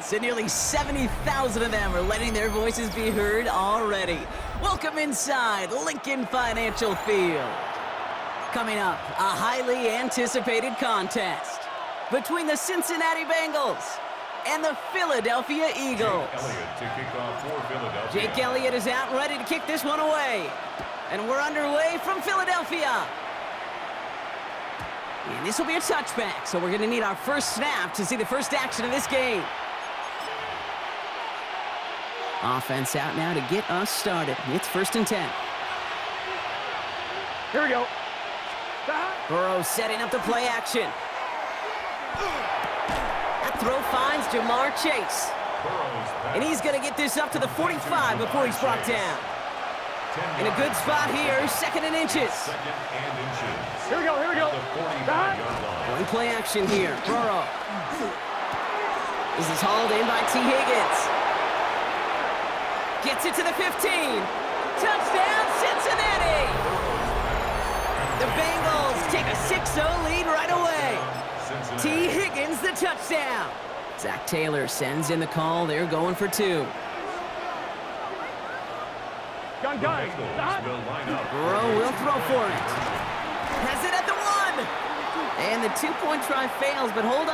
fans, and nearly 70,000 of them are letting their voices be heard already. Welcome inside Lincoln Financial Field. Coming up, a highly anticipated contest between the Cincinnati Bengals and the Philadelphia Eagles. Jake Elliott is out ready to kick this one away. And we're underway from Philadelphia. And this will be a touchback, so we're going to need our first snap to see the first action of this game. Offense out now to get us started. It's 1st and 10. Here we go. Burrow setting up the play action. That throw finds Jamar Chase. And he's going to get this up to the 45 before he's brought down. In a good spot here, 2nd and inches. Here we go, here we go. One play action here, Burrow. This is hauled in by T. Higgins. Gets it to the 15. Touchdown, Cincinnati! The Bengals take a 6-0 lead right away. T. Higgins, the touchdown. Zach Taylor sends in the call. They're going for 2. Gun. Burrow will throw for it. Has it at the 1. And the 2-point try fails, but hold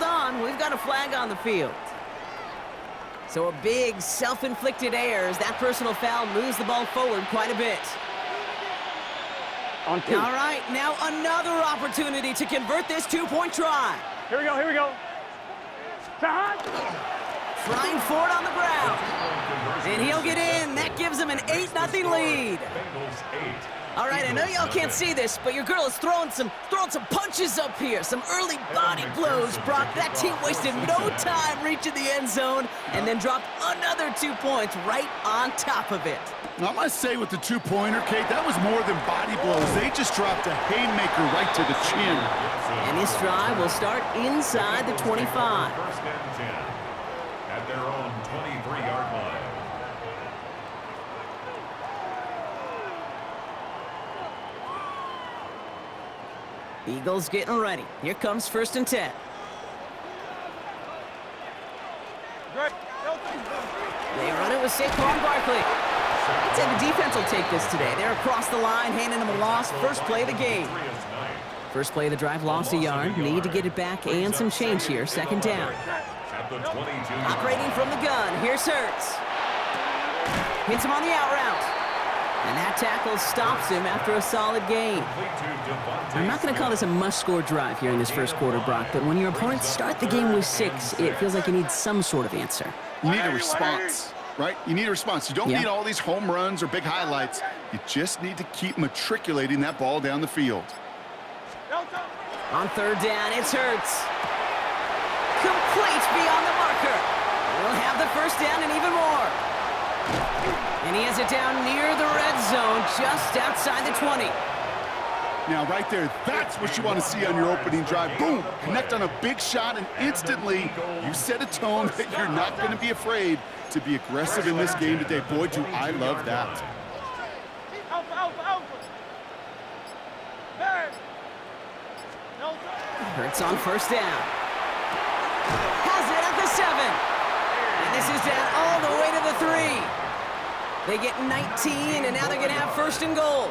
on. We've got a flag on the field. So a big self-inflicted error as that personal foul moves the ball forward quite a bit. On 2. All right, now another opportunity to convert this 2-point try. Here we go. Trying for it on the ground. And he'll get in. That gives him an 8-0 lead. All right, I know y'all can't see this, but your girl is throwing some punches up here. Some early body blows, Brock. That team wasted no time reaching the end zone and then dropped another 2 points right on top of it. I must say with the 2-pointer, Kate, that was more than body blows. They just dropped a haymaker right to the chin. And this drive will start inside the 25. 1st and 10 at their own 23-yard line. Eagles getting ready. Here comes 1st and 10. They run it with Saquon Barkley. I'd say the defense will take this today. They're across the line, handing them a loss. First play of the game. First play of the drive, lost a yard. Need to get it back and some change here. 2nd down. Operating from the gun. Here's Hurts. Hits him on the out route. And that tackle stops him after a solid gain. I'm not going to call this a must-score drive here in this first quarter, Brock, but when your opponents start the game with 6, it feels like you need some sort of answer. You need a response, right? You need a response. You don't need all these home runs or big highlights. You just need to keep matriculating that ball down the field. On 3rd down, it's Hurts. Complete beyond the marker. We'll have the 1st down and even more. And he has it down near the red zone, just outside the 20. Now, right there, that's what you want to see on your opening drive. Boom! Connect on a big shot, and instantly you set a tone that you're not going to be afraid to be aggressive in this game today. Boy, do I love that. Hurts on 1st down. Has it at the 7. And this is down all the way to the 3. They get 19, and now they're going to have 1st and goal.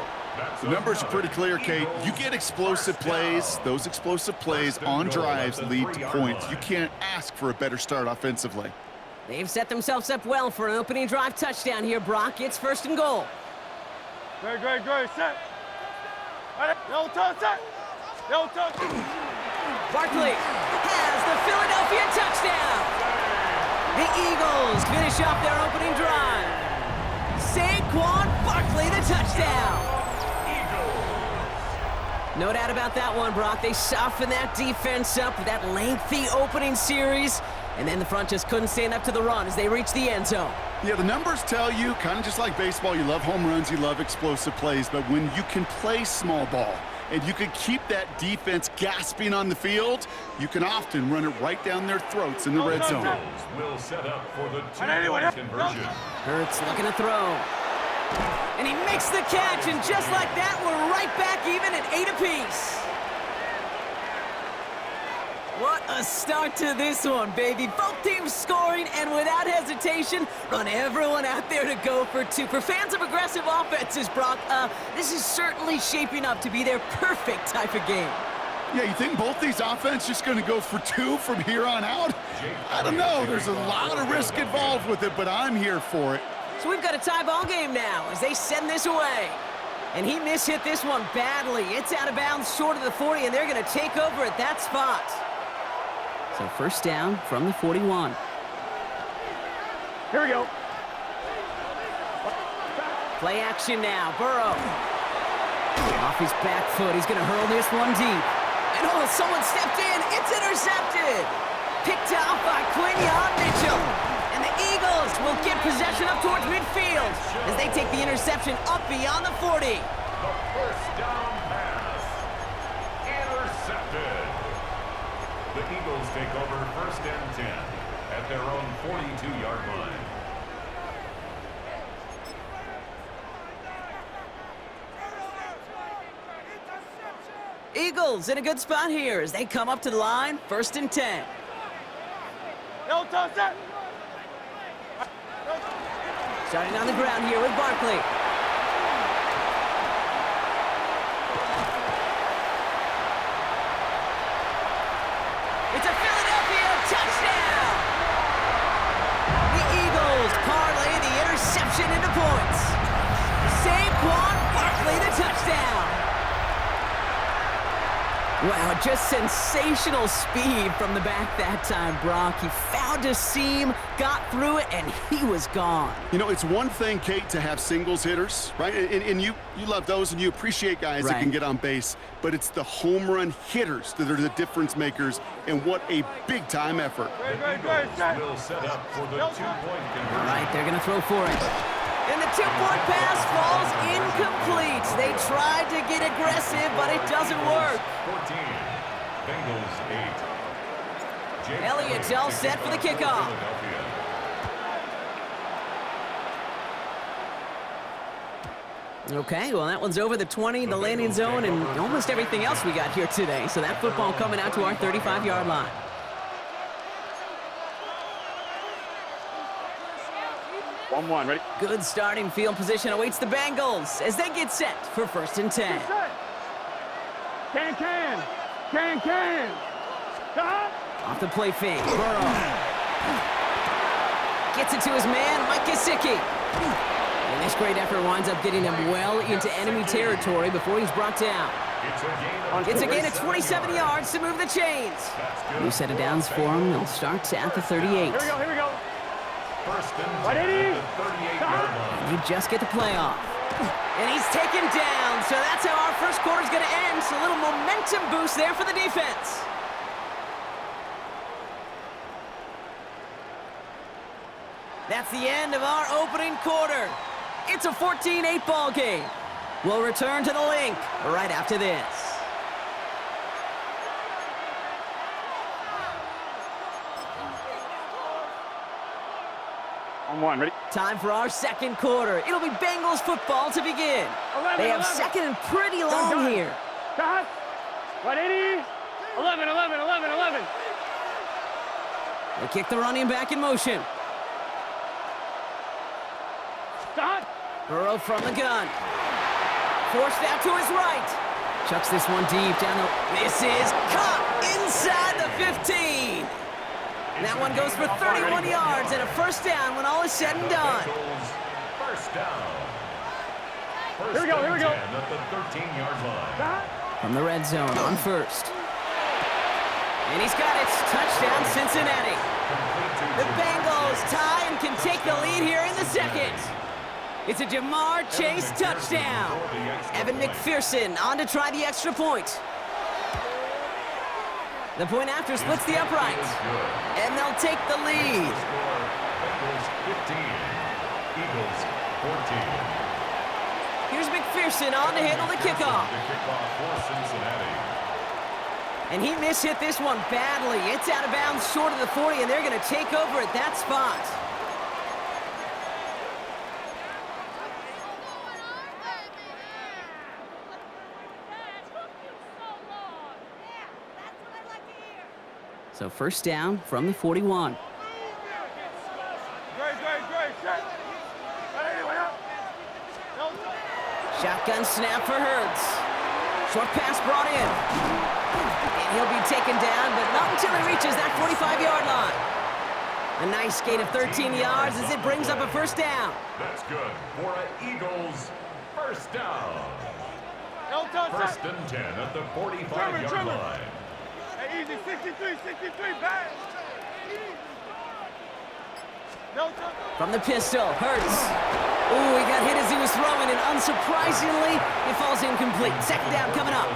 The numbers are pretty clear, Kate. You get explosive plays. Those explosive plays on drives lead to points. You can't ask for a better start offensively. They've set themselves up well for an opening drive touchdown here, Brock. It's 1st and goal. Great. Set. Set. Barkley has the Philadelphia touchdown. The Eagles finish off their opening drive. Saquon Barkley, the touchdown. No doubt about that one, Brock. They softened that defense up with that lengthy opening series, and then the front just couldn't stand up to the run as they reached the end zone. Yeah, the numbers tell you, kind of just like baseball, you love home runs, you love explosive plays, but when you can play small ball and you can keep that defense gasping on the field, you can often run it right down their throats in the red zone. Will set up for the 2-point conversion. Hurts looking to throw. And he makes the catch, and just like that, we're right back even at 8 apiece. What a start to this one, baby. Both teams scoring, and without hesitation, run everyone out there to go for two. For fans of aggressive offenses, Brock, this is certainly shaping up to be their perfect type of game. Yeah, you think both these offenses just going to go for two from here on out? I don't know. There's a lot of risk involved with it, but I'm here for it. So we've got a tie ball game now as they send this away. And he mishit this one badly. It's out of bounds short of the 40, and they're going to take over at that spot. So first down from the 41. Here we go. Play action now. Burrow. Off his back foot. He's going to hurl this one deep. And oh, someone stepped in. It's intercepted. Picked off by Quinion Mitchell. And the Eagles will get possession up towards midfield as they take the interception up beyond the 40. The first down pass. Intercepted. The Eagles take over first and 10 at their own 42-yard line. Eagles in a good spot here as they come up to the line, first and 10. No, toss it. Starting on the ground here with Barkley. It's a Philadelphia touchdown! The Eagles parlay the interception into points. Saquon Barkley the touchdown. Wow, just sensational speed from the back that time, Brock. He found a seam, got through it, and he was gone. You know, it's one thing, Kate, to have singles hitters, right? And you love those, and you appreciate guys that can get on base. But it's the home run hitters that are the difference makers, and what a big-time effort. Great. Will set up for the two-point conversion. All right, they're going to throw for it. And the two-point pass falls incomplete. They tried to get aggressive, but it doesn't work. 14. Bengals 8. Elliott's all set for the kickoff. Okay, well, that one's over the 20, the landing zone, and almost everything else we got here today. So that football coming out to our 35-yard line. One, ready? Good starting field position awaits the Bengals as they get set for first and 10. Can. Off the play fake, Burrow. Gets it to his man, Mike Gesicki. And this great effort winds up getting him well into enemy territory before he's brought down. It's a gain of 27 yards to move the chains. New set of downs for him. They'll start at the 38. Here we go. First and 10 at the 38-yard line. And you just get the play off. And he's taken down, so that's how our first quarter's going to end. So a little momentum boost there for the defense. That's the end of our opening quarter. It's a 14-8 ball game. We'll return to the link right after this. On one, ready? Time for our second quarter. It'll be Bengals football to begin. They have second and pretty long here. Stop. 180. 11. They kick the running back in motion. Stop. Burrow from the gun. Forced out to his right. Chucks this one deep down the... This is caught inside the 15. And that one goes for 31 yards and a first down when all is said and done. First down. Here we go. At the 13-yard line. From the red zone on first. And he's got it. Touchdown, Cincinnati. The Bengals tie and can take the lead here in the second. It's a Jamar Chase touchdown. Evan McPherson on to try the extra point. The point after splits the uprights. And they'll take the lead. Bengals 15. Eagles 14. Here's McPherson on to handle the kickoff. The kickoff for Cincinnati. And he mishit this one badly. It's out of bounds short of the 40, and they're going to take over at that spot. So first down from the 41. Shotgun snap for Hurts. Short pass brought in. And he'll be taken down, but not until he reaches that 45-yard line. A nice gain of 13 yards as it brings up a first down. That's good for an Eagles first down. First and 10 at the 45-yard line. Hey, easy, 63, bang. From the pistol, Hurts. Ooh, he got hit as he was throwing, and unsurprisingly, it falls incomplete. Second down coming up.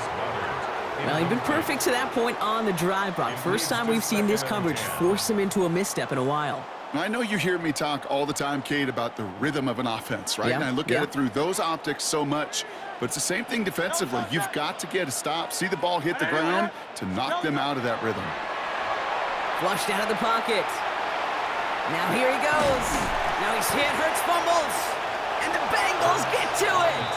Well, he'd been perfect to that point on the drive, Brock. First time we've seen this coverage force him into a misstep in a while. I know you hear me talk all the time, Kate, about the rhythm of an offense, right? Yeah, And I look at it through those optics so much, but it's the same thing defensively. You've got to get a stop, see the ball hit the ground to knock them out of that rhythm. Flushed out of the pocket. Now here he goes. Now he's hit, Hurts fumbles, and the Bengals get to it.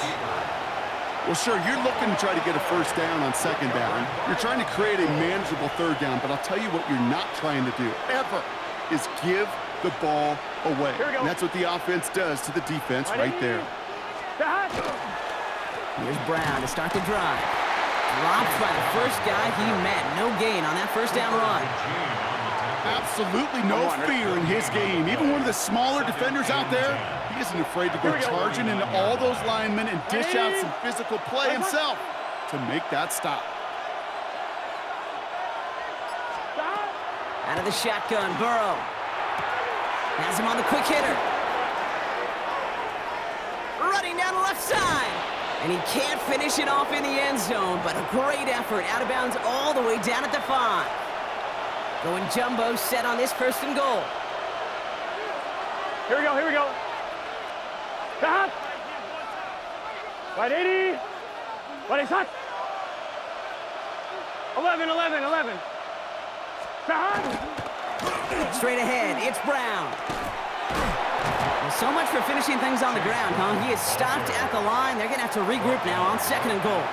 Well, sure, you're looking to try to get a first down on second down. You're trying to create a manageable third down, but I'll tell you what you're not trying to do, ever, is give the ball away. And that's what the offense does to the defense right there. Here's Brown to start the drive. Dropped by the first guy he met. No gain on that first down run. Absolutely no fear in his game. Even one of the smaller defenders out there, he isn't afraid to go charging into all those linemen and dish out some physical play himself to make that stop. Out of the shotgun, Burrow. Has him on the quick hitter. Running down the left side. And he can't finish it off in the end zone, but a great effort. Out of bounds all the way down at the 5. Going jumbo set on this first and goal. Here we go. Stop. Right 80. Right shot. 11. Stop. Straight ahead, it's Brown. Well, so much for finishing things on the ground, huh? He is stopped at the line. They're going to have to regroup now on second and goal.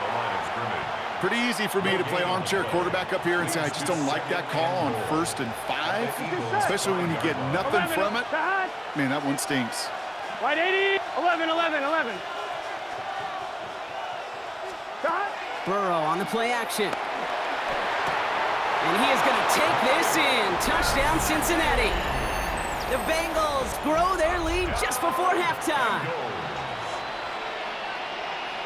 Pretty easy for me to play armchair quarterback up here and say I just don't like that call on 1st and 5, especially when you get nothing from it. Man, that one stinks. Right 80. 11. Burrow on the play action. And he is going to take this in. Touchdown, Cincinnati. The Bengals grow their lead just before halftime.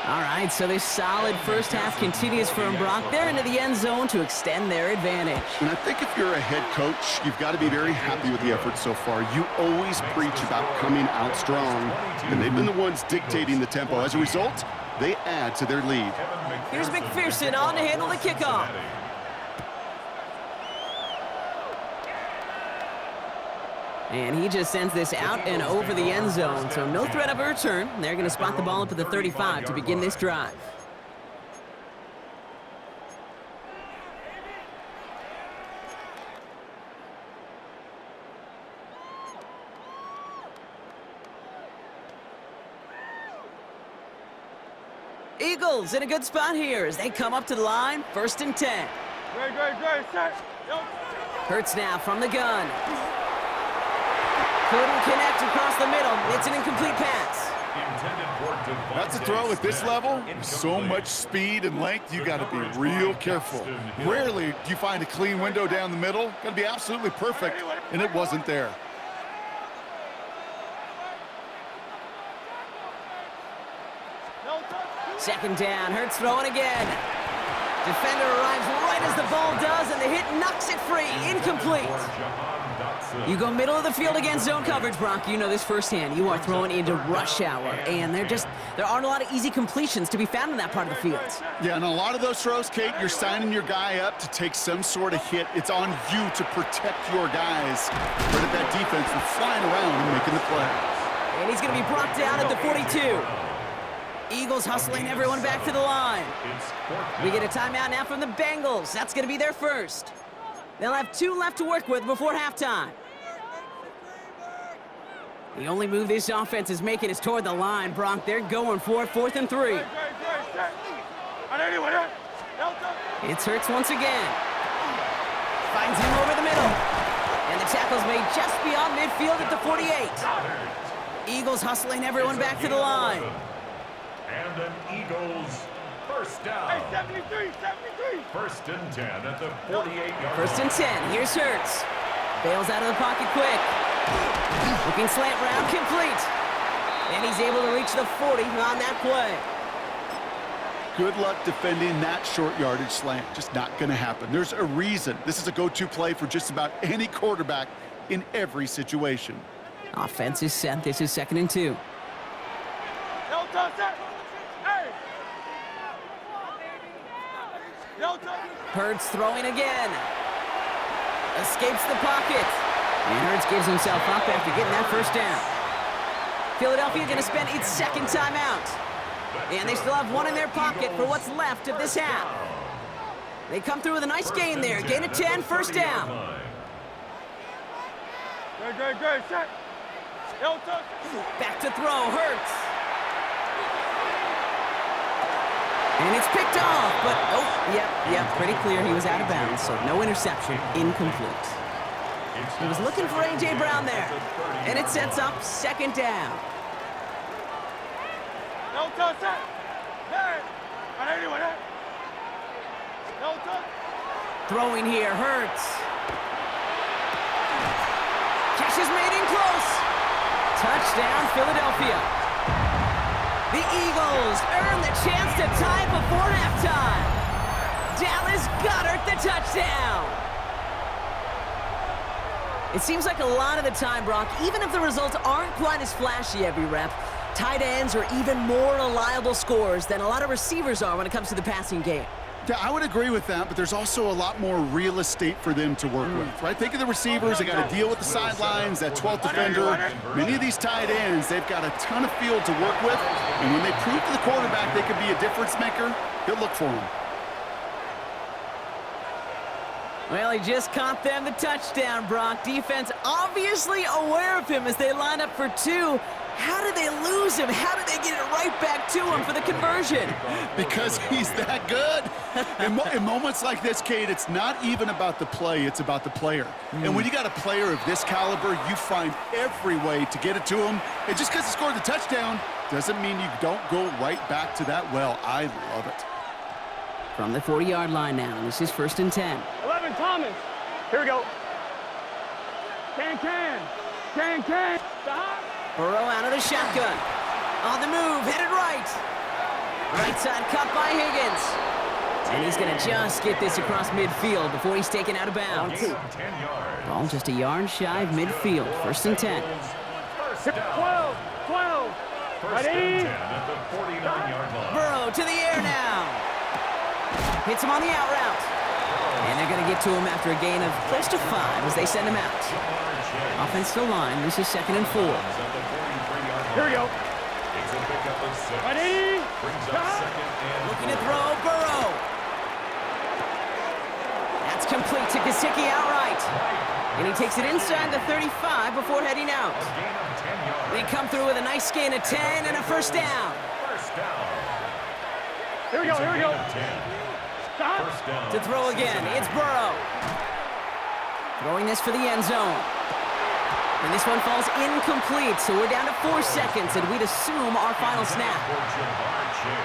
All right, so this solid first half continues from Brock. They're into the end zone to extend their advantage. And I think if you're a head coach, you've got to be very happy with the effort so far. You always preach about coming out strong, and they've been the ones dictating the tempo. As a result, they add to their lead. Here's McPherson on to handle the kickoff. And he just sends this out and over the end zone, so no threat of a return. They're going to spot the ball up at the 35 to begin this drive. Eagles in a good spot here as they come up to the line, 1st and 10. Great, set. Hurts now from the gun. Couldn't connect across the middle. It's an incomplete pass. That's a throw at this level. So much speed and length, you got to be real careful. Rarely do you find a clean window down the middle. Got to be absolutely perfect, and it wasn't there. Second down, Hurts throwing again. Defender arrives right as the ball does, and the hit knocks it free. Incomplete. You go middle of the field against zone coverage, Brock. You know this firsthand. You are throwing into rush hour, and there aren't a lot of easy completions to be found in that part of the field. Yeah, and a lot of those throws, Kate, you're signing your guy up to take some sort of hit. It's on you to protect your guys. Credit that defense for flying around and making the play. And he's going to be brought down at the 42. Eagles hustling everyone back to the line. We get a timeout now from the Bengals. That's going to be their first. They'll have 2 left to work with before halftime. The only move this offense is making is toward the line, Brock. They're going for it, 4th and 3. It's Hurts once again. finds him over the middle. And the tackle's made just beyond midfield at the 48. Eagles hustling everyone back to the line. And an Eagles first down. Hey, 73, 73. First and 10 at the 48-yard First and 10. Here's Hurts. Bails out of the pocket quick. Looking slant round, complete. And he's able to reach the 40 on that play. Good luck defending that short yardage slant. Just not going to happen. There's a reason. This is a go-to play for just about any quarterback in every situation. Offense is set. This is 2nd and 2. No touch that. Hey. No touch. Hurts throwing again. Escapes the pocket. And Hurts gives himself up after getting that first down. Philadelphia going to spend its second timeout. And they still have one in their pocket for what's left of this half. They come through with a nice gain there. Gain of 10, first down. Good. Set. No touch. Back to throw, Hurts. And it's picked off, but yep, pretty clear he was out of bounds, so no interception, incomplete. He was looking for A.J. Brown there, and it sets up 2nd down. No touch that. Hey. On anyone, hey. No touch. Throwing here, Hurts. Catch is made in close. Touchdown, Philadelphia. The Eagles earn the chance to tie before halftime. Dallas Goedert the touchdown. It seems like a lot of the time, Brock, even if the results aren't quite as flashy every rep, tight ends are even more reliable scorers than a lot of receivers are when it comes to the passing game. Yeah, I would agree with that, but there's also a lot more real estate for them to work with, right? Think of the receivers. They got to deal with the sidelines, that 12th defender. Many of these tight ends, they've got a ton of field to work with, and when they prove to the quarterback they could be a difference maker, he'll look for them. Well, he just caught them the touchdown, Brock. Defense obviously aware of him as they line up for 2. How did they lose him? How did they get it right back to him for the conversion? Because he's that good. In moments like this, Kate, it's not even about the play, it's about the player. And when you got a player of this caliber, you find every way to get it to him. And just because he scored the touchdown doesn't mean you don't go right back to that well. I love it. From the 40-yard line now, this is 1st and 10. 11, Thomas. Here we go. Can. Stop. Burrow out of the shotgun. On the move, headed right. Right side cut by Higgins. And he's going to just get this across midfield before he's taken out of bounds. Ball just a yard shy of midfield. 1st and 10. 12. First and 10 at the 49-yard line. Burrow to the air now. Hits him on the out route. And they're going to get to him after a gain of close to 5 as they send him out. Offensive line, this is 2nd and 4. Here we go. Ready? Looking to throw, Burrow. That's complete to Gesicki outright. And he takes it inside the 35 before heading out. They come through with a nice gain of 10 and a first down. Here we go. Stop. To throw again, it's Burrow. Throwing this for the end zone. And this one falls incomplete, so we're down to 4 seconds, and we'd assume our final snap.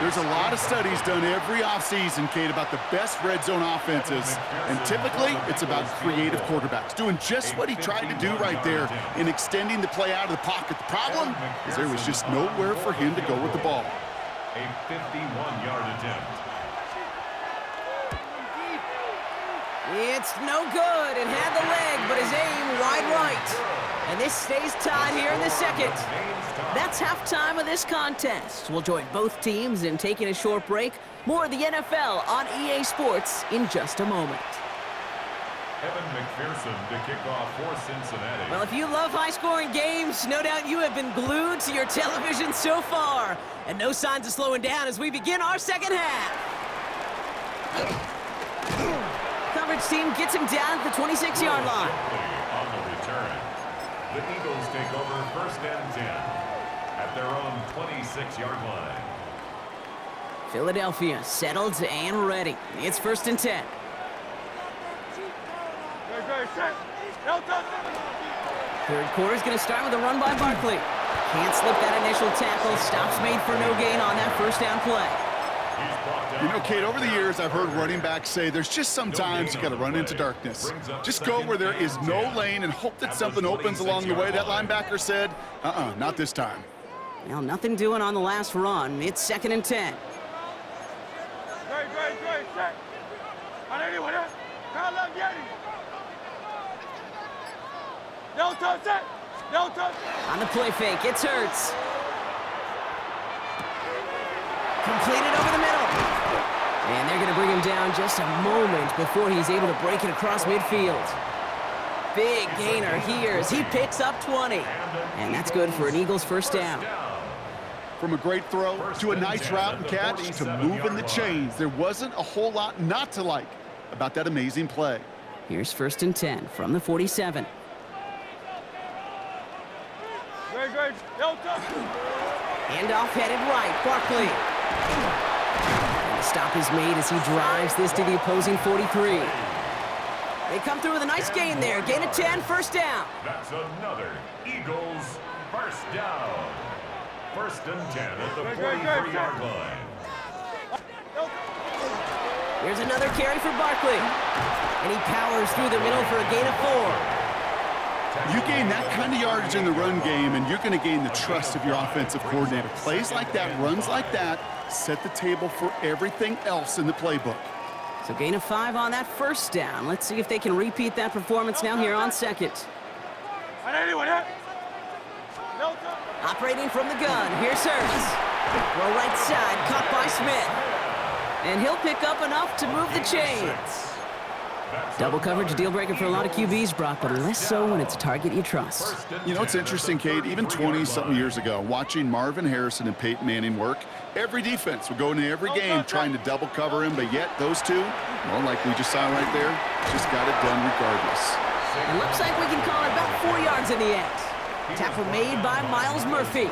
There's a lot of studies done every offseason, Kate, about the best red zone offenses. And typically, it's about creative quarterbacks, doing just what he tried to do right there in extending the play out of the pocket. The problem is there was just nowhere for him to go with the ball. A 51-yard attempt. It's no good. It had the leg, but his aim wide right. And this stays tied here in the second. That's halftime of this contest. We'll join both teams in taking a short break. More of the NFL on EA Sports in just a moment. Evan McPherson to kick off for Cincinnati. Well, if you love high-scoring games, no doubt you have been glued to your television so far. And no signs of slowing down as we begin our second half. Coverage team gets him down at the 26-yard line. On the return, the Eagles take over 1st and 10 at their own 26-yard line. Philadelphia settled and ready. It's 1st and 10. Third quarter's going to start with a run by Barkley. Can't slip that initial tackle. Stops made for no gain on that first down play. You know, Kate, over the years, I've heard running backs say there's just sometimes you got to run into darkness. Just go where there is no lane and hope that something opens along the way. That linebacker said, not this time. Well, nothing doing on the last run. It's 2nd and 10. On the play fake, it's Hurts. Completed over the middle. And they're going to bring him down just a moment before he's able to break it across midfield. Big gainer here as he picks up 20. And that's good for an Eagles first down. From a great throw to a nice route and catch to moving the chains, there wasn't a whole lot not to like about that amazing play. Here's 1st and 10 from the 47. Handoff headed right, Barkley. And the stop is made as he drives this to the opposing 43. They come through with a nice gain there. Gain of 10, first down. That's another Eagles first down. 1st and 10 at the 43-yard line. Here's another carry for Barkley. And he powers through the middle for a gain of 4. You gain that kind of yardage in the run game, and you're going to gain the trust of your offensive coordinator. Plays like that, runs like that, set the table for everything else in the playbook. So gain of 5 on that first down. Let's see if they can repeat that performance now here on 2nd. Operating from the gun, here's Hurts. Throw right side, caught by Smith. And he'll pick up enough to move the chains. Double coverage deal breaker for a lot of QBs, Brock, but less so when it's a target you trust. You know, it's interesting, Kate, even 20-something years ago, watching Marvin Harrison and Peyton Manning work, every defense would go into every game trying to double cover him, but yet those two, well, like we just saw right there, just got it done regardless. It looks like we can call it about 4 yards in the end. Tackle made by Miles Murphy.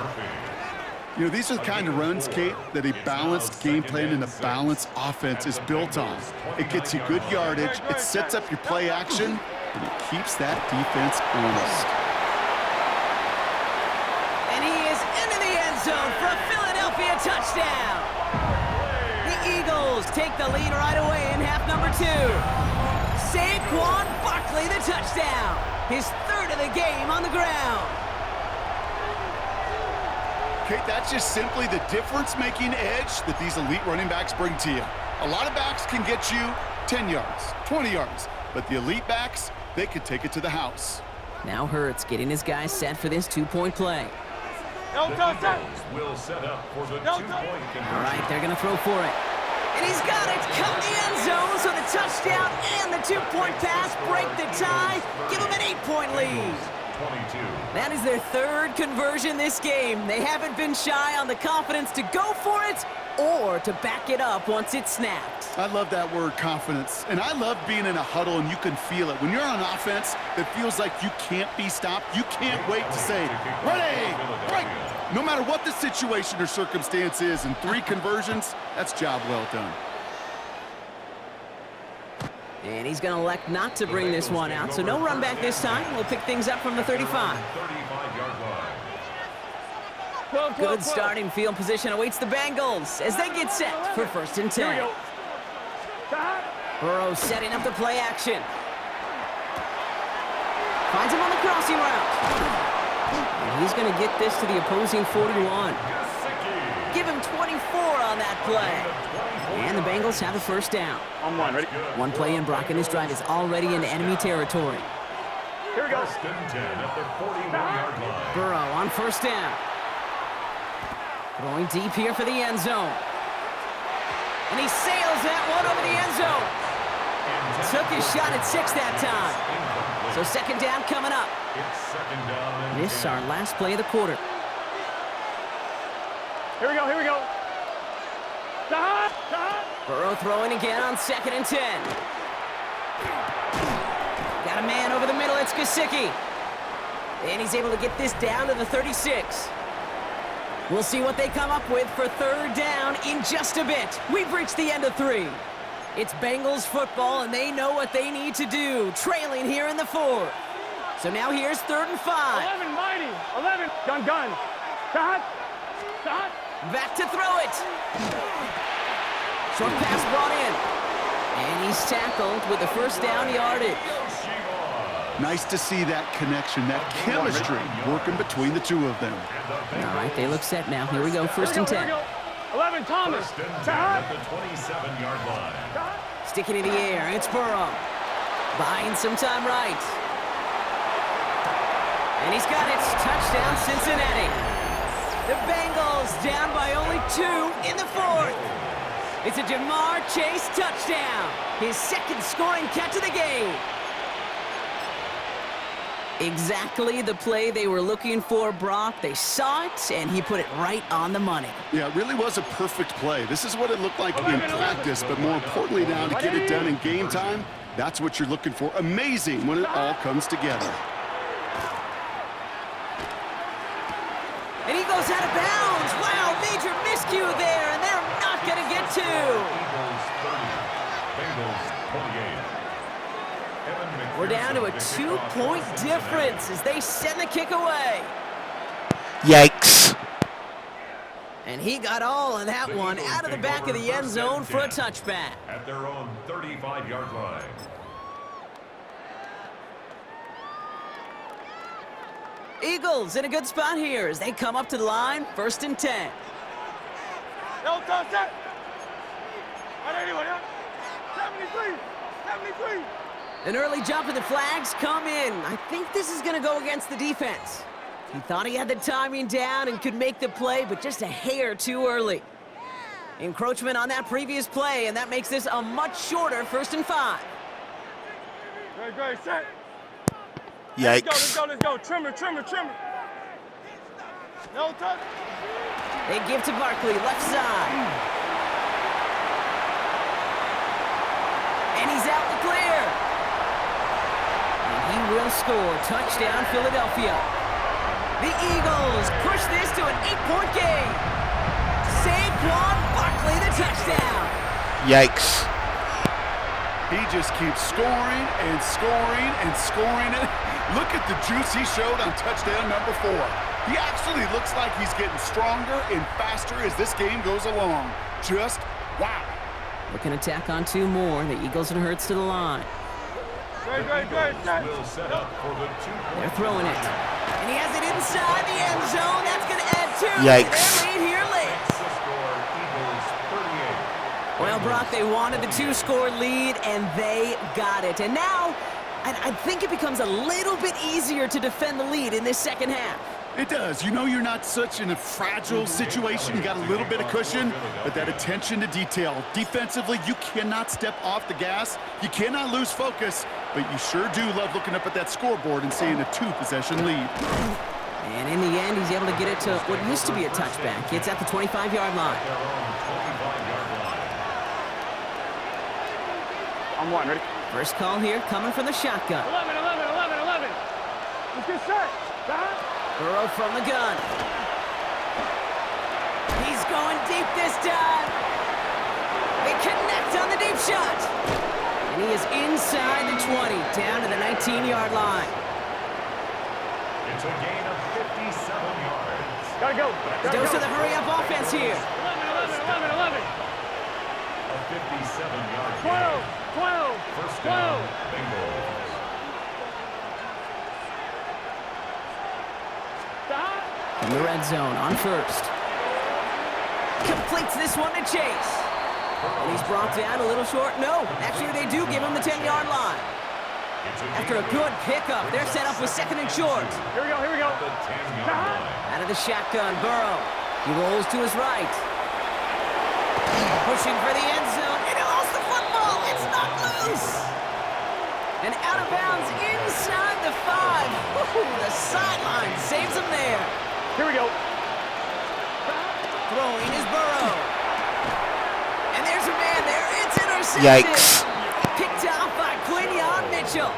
You know, these are the kind of runs, Kate, that a balanced game plan and a balanced offense is built on. It gets you good yardage, it sets up your play action, and it keeps that defense honest. And he is into the end zone for a Philadelphia touchdown. The Eagles take the lead right away in half number 2. Saquon Barkley, the touchdown. His 3rd of the game on the ground. Kate, that's just simply the difference-making edge that these elite running backs bring to you. A lot of backs can get you 10 yards, 20 yards, but the elite backs, they could take it to the house. Now Hurts getting his guys set for this 2-point play. The Eagles will set up for the 2-point conversion. All right, they're going to throw for it. And he's got it. Cut the end zone, so the touchdown and the 2-point pass break the tie. Give them an 8-point lead. 22. That is their 3rd conversion this game. They haven't been shy on the confidence to go for it or to back it up once it's snapped. I love that word, confidence. And I love being in a huddle and you can feel it. When you're on offense, it feels like you can't be stopped. You can't wait to say, ready, break. No matter what the situation or circumstance is, in 3 conversions, that's job well done. And he's going to elect not to bring this one out, so no run back this time. We'll pick things up from the 35. 35-yard line. Good starting field position awaits the Bengals as they get set for 1st and 10. Burrow setting up the play action. Finds him on the crossing route. And he's going to get this to the opposing 41. Give him 24 on that play. And the Bengals have the first down. On 1, ready? One play in, Brock, and this drive is already into enemy territory. Here we go. 1st and 10 at the 41-yard line. Burrow on first down. Throwing deep here for the end zone. And he sails that one over the end zone. Took his shot at 6 that time. So 2nd down coming up. It's 2nd down and This is our last play of the quarter. Here we go, here we go. Burrow throwing again on 2nd and 10. Got a man over the middle, it's Gesicki. And he's able to get this down to the 36. We'll see what they come up with for 3rd down in just a bit. We've reached the end of 3. It's Bengals football, and they know what they need to do, trailing here in the fourth. So now here's 3rd and 5. 11, mighty. 11. Gun. Shot. Back to throw it. Short pass brought in. And he's tackled with the first down yardage. Nice to see that connection, that chemistry working between the two of them. All right, they look set now. Here we go, 1st and 10. 11, Thomas. First and 10 at the 27-yard line. Sticking in the air, it's Burrow. Buying some time right. And he's got it. Touchdown, Cincinnati. The Bengals down by only 2 in the fourth. It's a Jamar Chase touchdown. His 2nd scoring catch of the game. Exactly the play they were looking for, Brock. They saw it, and he put it right on the money. Yeah, it really was a perfect play. This is what it looked like in practice, but more importantly now, to get it done in game time, that's what you're looking for. Amazing when it all comes together. And he goes out of bounds. Wow, major miscue there, and they're not going to get 2. Eagles 30, Bengals 28. We're down to a 2-point difference as they send the kick away. Yikes. And he got all of that one out of the back of the end zone for a touchback. At their own 35-yard line. Eagles in a good spot here as they come up to the line, 1st and 10. No, touch that. Anyone, 73. An early jump and the flags come in. I think this is going to go against the defense. He thought he had the timing down and could make the play, but just a hair too early. Encroachment on that previous play, and that makes this a much shorter 1st and 5. Great, set. Yikes. Let's go. Trimmer. No touch. They give to Barkley, left side. And he's out the clear. And he will score. Touchdown, Philadelphia. The Eagles push this to an 8-point game. Saquon Barkley, the touchdown. Yikes. He just keeps scoring and scoring and scoring it. Look at the juice he showed on touchdown number 4. He actually looks like he's getting stronger and faster as this game goes along. Just wow. Looking to tack on 2 more. The Eagles and Hurts to the line. Great. Will set up for the 2-point. They're throwing it. And he has it inside the end zone. That's going to add 2. Yikes. Their lead here late. The score, Eagles 38. Well, Brock, they wanted the 2-score lead, and they got it. And now, I think it becomes a little bit easier to defend the lead in this second half. It does. You know you're not such in a fragile situation. You got a little bit of cushion, but that attention to detail. Defensively, you cannot step off the gas. You cannot lose focus, but you sure do love looking up at that scoreboard and seeing a 2-possession lead. And in the end, he's able to get it to what used to be a touchback. It's at the 25-yard line. I'm one, ready? First call here coming from the shotgun. 11. Let's get set. Burrow from the gun. He's going deep this time. They connect on the deep shot. And he is inside the 20, down to the 19-yard line. It's a gain of 57 yards. Gotta go. Dose of the hurry-up offense here. 11. A 57-yard 12. First down, Bengals. In the red zone on first. Completes this one to Chase. And he's brought down a little short. No, actually they do give him the 10-yard line. After a good pickup, they're set up with 2nd and short. Here we go. The 10-yard line. Out of the shotgun, Burrow. He rolls to his right. Pushing for the end zone, and he lost the football. It's not loose. And out of bounds inside the 5. Ooh, the sideline saves him there. Here we go. Throwing is Burrow. And there's a man there. It's intercepted. Yikes. Picked off by Quinion Mitchell.